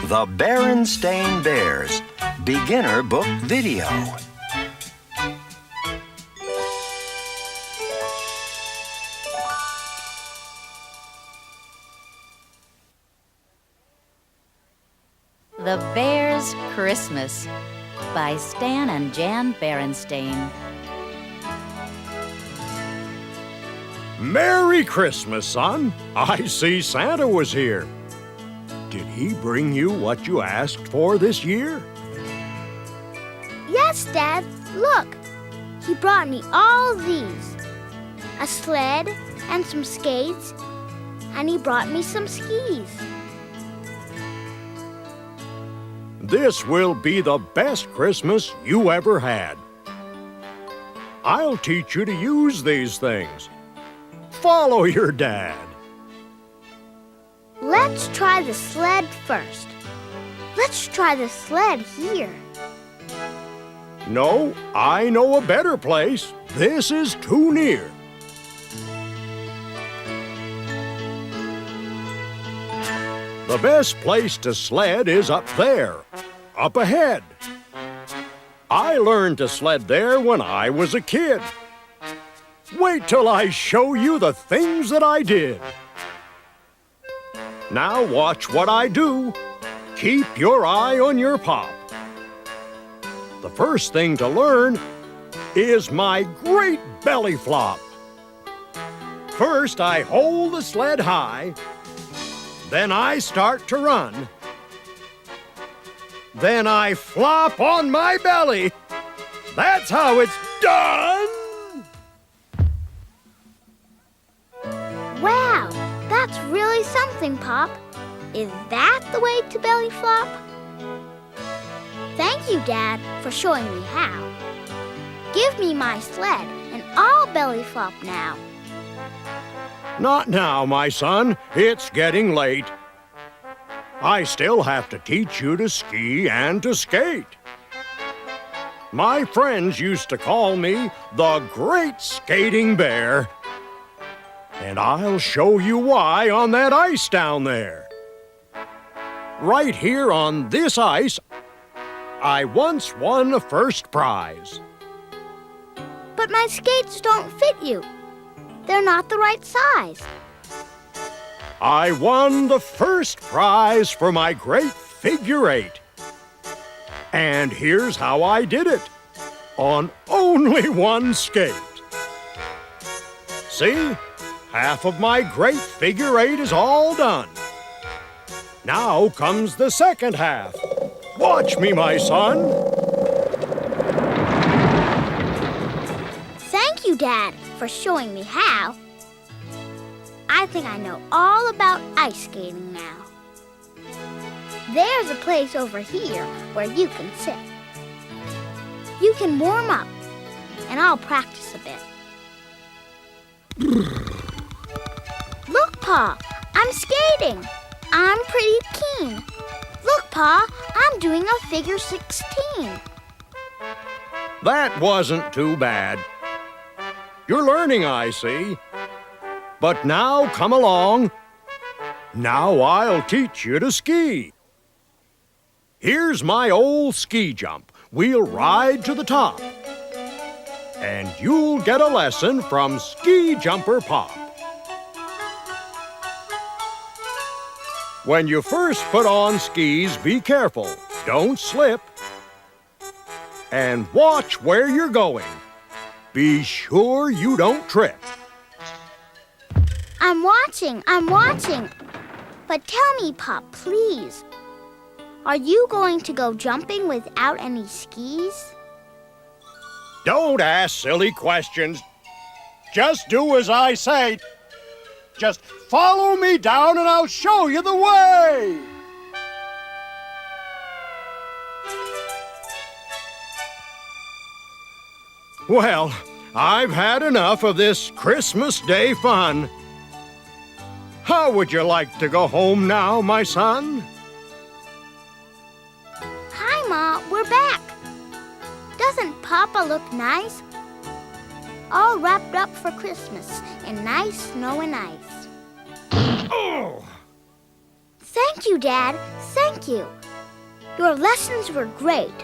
The Berenstain Bears Beginner Book Video. The Bears' Christmas by Stan and Jan Berenstain. Merry Christmas, son. I see Santa was here. Did he bring you what you asked for this year? Yes, Dad. Look. He brought me all these. A sled and some skates, and he brought me some skis. This will be the best Christmas you ever had. I'll teach you to use these things. Follow your dad. Let's try the sled first. Let's try the sled here. No, I know a better place. This is too near. The best place to sled is up there, up ahead. I learned to sled there when I was a kid. Wait till I show you the things that I did. Now watch what I do. Keep your eye on your pop. The first thing to learn is my great belly flop. First, I hold the sled high. Then I start to run. Then I flop on my belly. That's how it's done! Wow, that's really something, Pop. Is that the way to belly flop? Thank you, Dad, for showing me how. Give me my sled, and I'll belly flop now. Not now, my son. It's getting late. I still have to teach you to ski and to skate. My friends used to call me the Great Skating Bear. And I'll show you why on that ice down there. Right here on this ice, I once won a first prize. But my skates don't fit you. They're not the right size. I won the first prize for my great figure eight. And here's how I did it. On only one skate. See? Half of my great figure eight is all done. Now comes the second half. Watch me, my son. Thank you, Dad, for showing me how. I think I know all about ice skating now. There's a place over here where you can sit. You can warm up, and I'll practice a bit. Look, Pa, I'm skating. I'm pretty keen. Look, Pa, I'm doing a figure 16. That wasn't too bad. You're learning, I see. But now come along. Now I'll teach you to ski. Here's my old ski jump. We'll ride to the top. And you'll get a lesson from Ski Jumper Pop. When you first put on skis, be careful. Don't slip. And watch where you're going. Be sure you don't trip. I'm watching. But tell me, Pop, please. Are you going to go jumping without any skis? Don't ask silly questions. Just do as I say. Just follow me down and I'll show you the way. Well, I've had enough of this Christmas Day fun. How would you like to go home now, my son? Hi, Ma, we're back. Doesn't Papa look nice? All wrapped up for Christmas in nice snow and ice. Oh! Thank you, Dad. Thank you. Your lessons were great.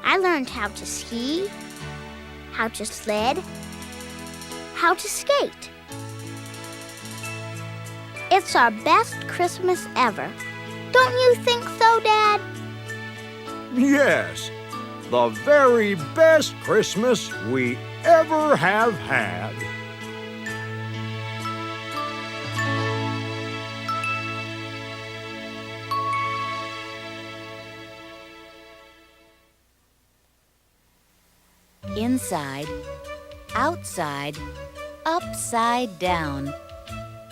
I learned how to ski, how to sled, how to skate. It's our best Christmas ever. Don't you think so, Dad? Yes, the very best Christmas we ever have had. Inside, Outside, Upside Down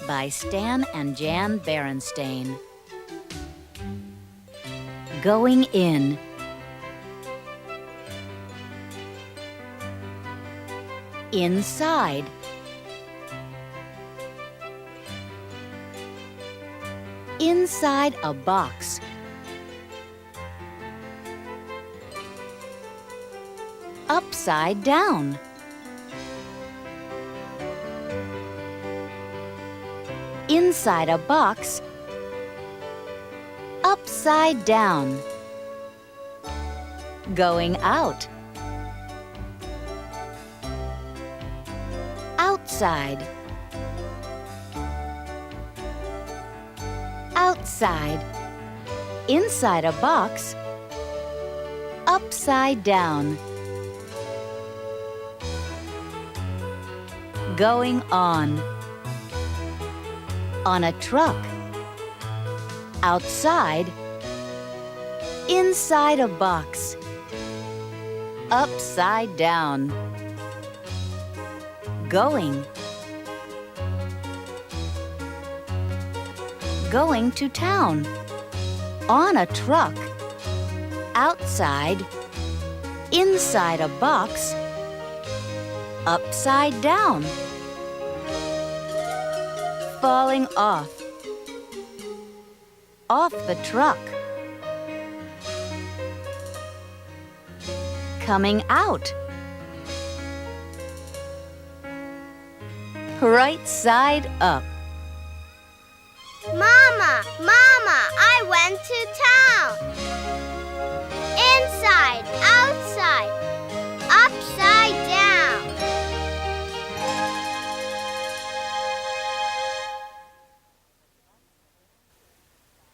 by Stan and Jan Berenstain. Going in. Inside. Inside a box. Upside down. Inside a box. Upside down. Going out. Outside. Outside. Inside a box. Upside down. Going on. On a truck. Outside. Inside a box. Upside down. Going. Going to town. On a truck. Outside. Inside a box. Upside down. Falling off. Off the truck. Coming out. Right side up. Mama, Mama, I went to town. Inside, outside, upside down.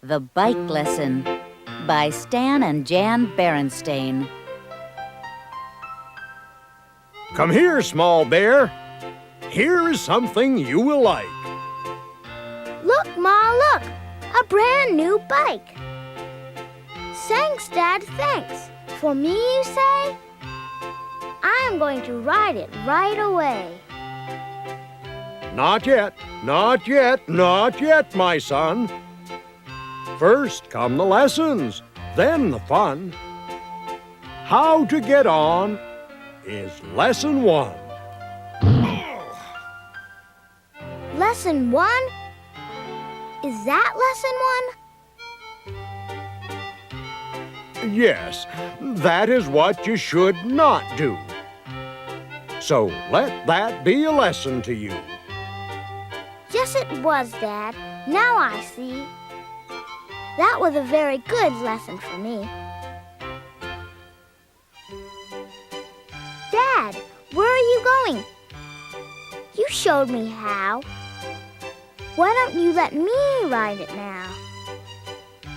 The Bike Lesson by Stan and Jan Berenstain. Come here, small bear. Here is something you will like. Look, Ma, look. A brand new bike. Thanks, Dad, thanks. For me, you say? I am going to ride it right away. Not yet, not yet, not yet, my son. First come the lessons, then the fun. How to get on is lesson 1. Lesson 1? Is that lesson 1? Yes, that is what you should not do. So let that be a lesson to you. Yes, it was, Dad. Now I see. That was a very good lesson for me. Dad, where are you going? You showed me how. Why don't you let me ride it now?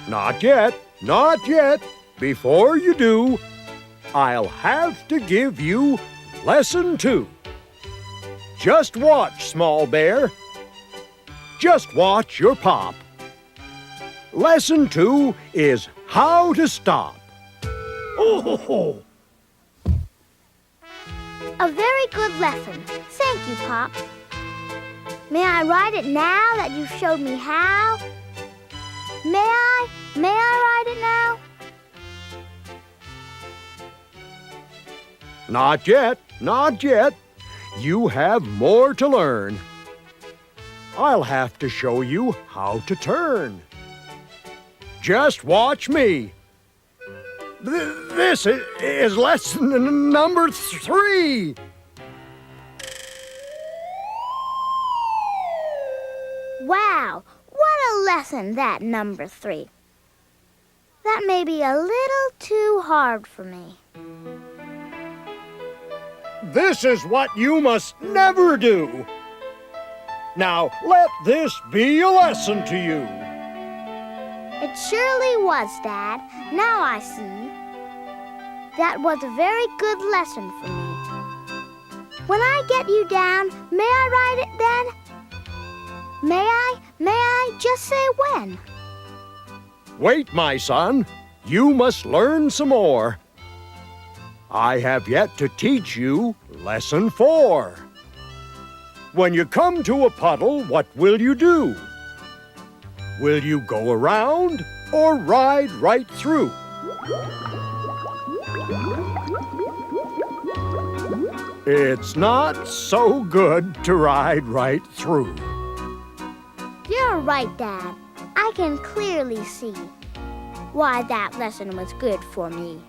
Not yet, not yet. Before you do, I'll have to give you lesson 2. Just watch, small bear. Just watch your pop. Lesson 2 is how to stop. Oh! A very good lesson. Thank you, Pop. May I ride it now that you showed me how? May I? May I ride it now? Not yet, not yet. You have more to learn. I'll have to show you how to turn. Just watch me. This is lesson number 3. Wow, what a lesson, that number 3. That may be a little too hard for me. This is what you must never do. Now, let this be a lesson to you. It surely was, Dad. Now I see. That was a very good lesson for me. When I get you down, may I ride it then? May I? May I just say when? Wait, my son. You must learn some more. I have yet to teach you lesson 4. When you come to a puddle, what will you do? Will you go around or ride right through? It's not so good to ride right through. You're right, Dad. I can clearly see why that lesson was good for me.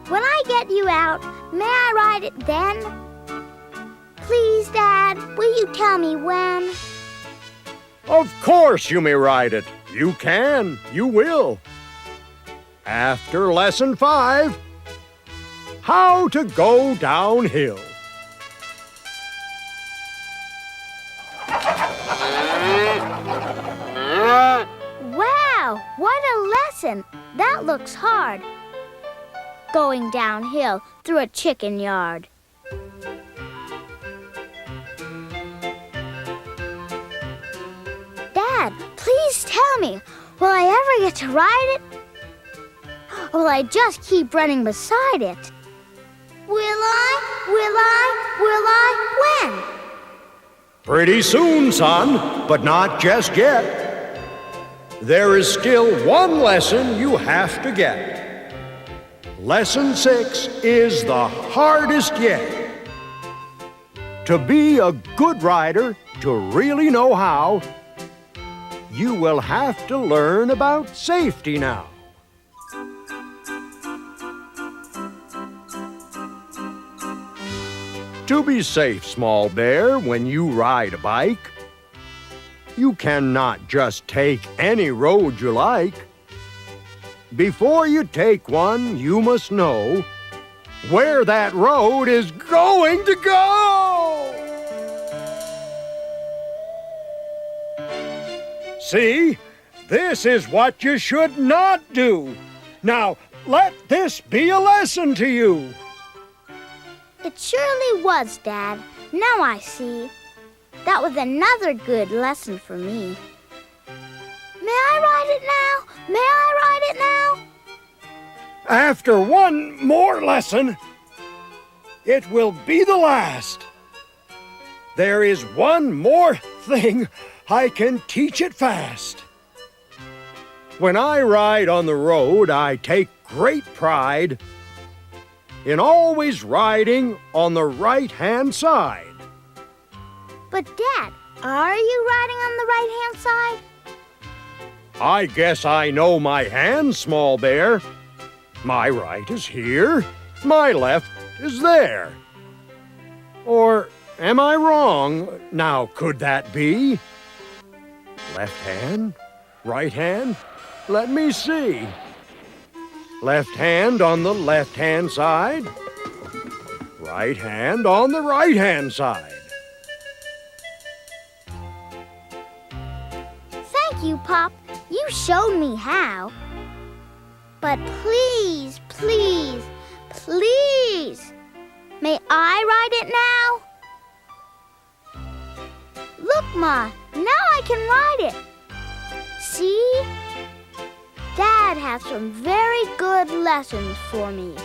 When I get you out, may I ride it then? Please, Dad, will you tell me when? Of course you may ride it. You can. You will. After lesson 5, how to go downhill. Wow, what a lesson! That looks hard. Going downhill through a chicken yard. Dad, please tell me, will I ever get to ride it? Or will I just keep running beside it? Will I, when? Pretty soon, son, but not just yet. There is still one lesson you have to get. Lesson 6 is the hardest yet. To be a good rider, to really know how, you will have to learn about safety now. To be safe, small bear, when you ride a bike, you cannot just take any road you like. Before you take one, you must know where that road is going to go. See, this is what you should not do. Now, let this be a lesson to you. It surely was, Dad. Now I see. That was another good lesson for me. May I ride it now? May I ride it now? After one more lesson, it will be the last. There is one more thing I can teach it fast. When I ride on the road, I take great pride in always riding on the right-hand side. But, Dad, are you riding on the right-hand side? I guess I know my hand, small bear. My right is here, my left is there. Or am I wrong? Now, could that be? Left hand, right hand? Let me see. Left hand on the left-hand side. Right hand on the right-hand side. Thank you, Pop. You showed me how. But please, please, please, may I ride it now? Look, Ma, now I can ride it. See? Dad has some very good lessons for me.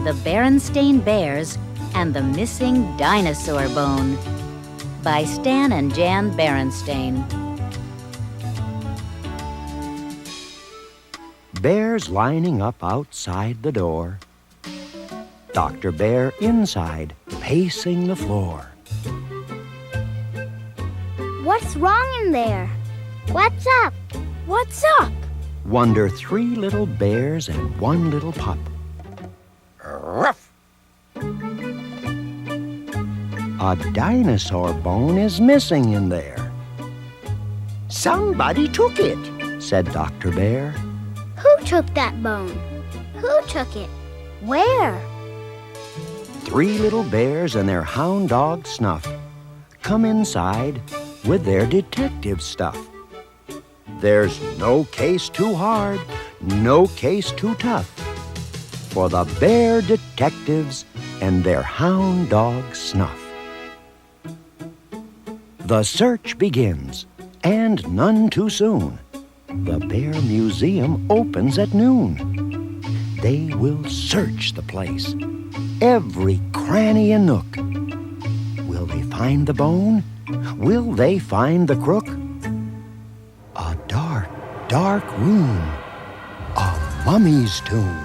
The Berenstain Bears and the Missing Dinosaur Bone by Stan and Jan Berenstain. Bears lining up outside the door. Dr. Bear inside, pacing the floor. What's wrong in there? What's up? What's up? Wonder three little bears and one little pup. Ruff! A dinosaur bone is missing in there. Somebody took it, said Dr. Bear. Who took that bone? Who took it? Where? Three little bears and their hound dog Snuff come inside with their detective stuff. There's no case too hard, no case too tough for the bear detectives and their hound dog Snuff. The search begins, and none too soon. The Bear Museum opens at noon. They will search the place, every cranny and nook. Will they find the bone? Will they find the crook? A dark, dark room, a mummy's tomb.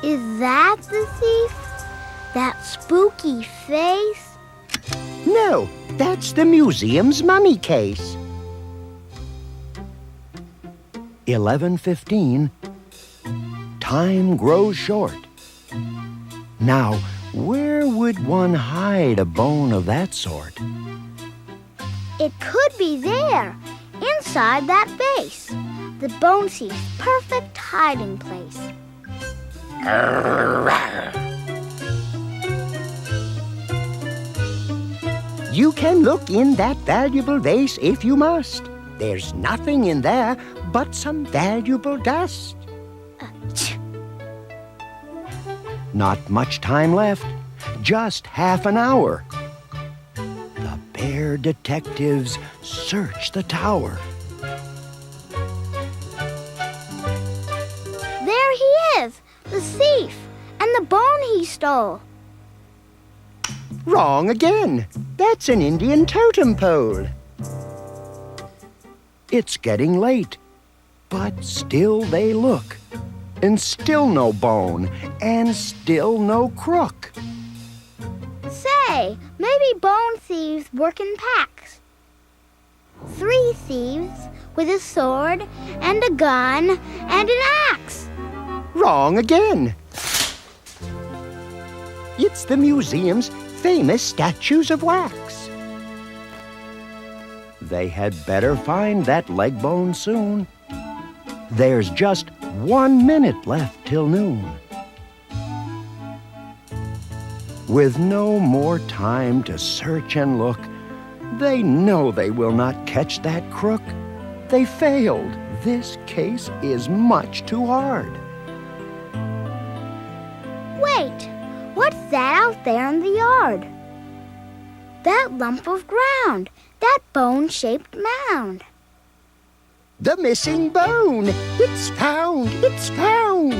Is that the thief? That spooky face? No, that's the museum's mummy case. 11:15. Time grows short. Now, where would one hide a bone of that sort? It could be there, inside that vase. The bone thief's perfect hiding place. You can look in that valuable vase if you must. There's nothing in there but some valuable dust. Not much time left, just half an hour. The bear detectives search the tower. There he is, the thief, and the bone he stole. Wrong again. That's an Indian totem pole. It's getting late, but still they look. And still no bone, and still no crook. Say, maybe bone thieves work in packs. 3 thieves with a sword and a gun and an axe. Wrong again. It's the museum's famous statues of wax. They had better find that leg bone soon. There's just 1 minute left till noon. With no more time to search and look, they know they will not catch that crook. They failed. This case is much too hard. Wait, what's that out there in the yard? That lump of ground, that bone-shaped mound. The missing bone! It's found! It's found!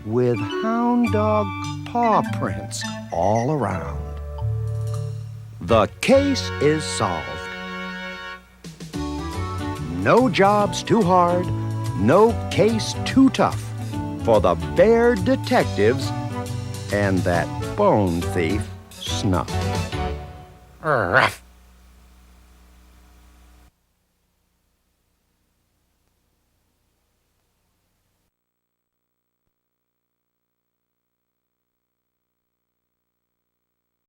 With hound dog paw prints all around. The case is solved. No job's too hard, no case too tough for the bear detectives and that bone thief Snuff. Ruff.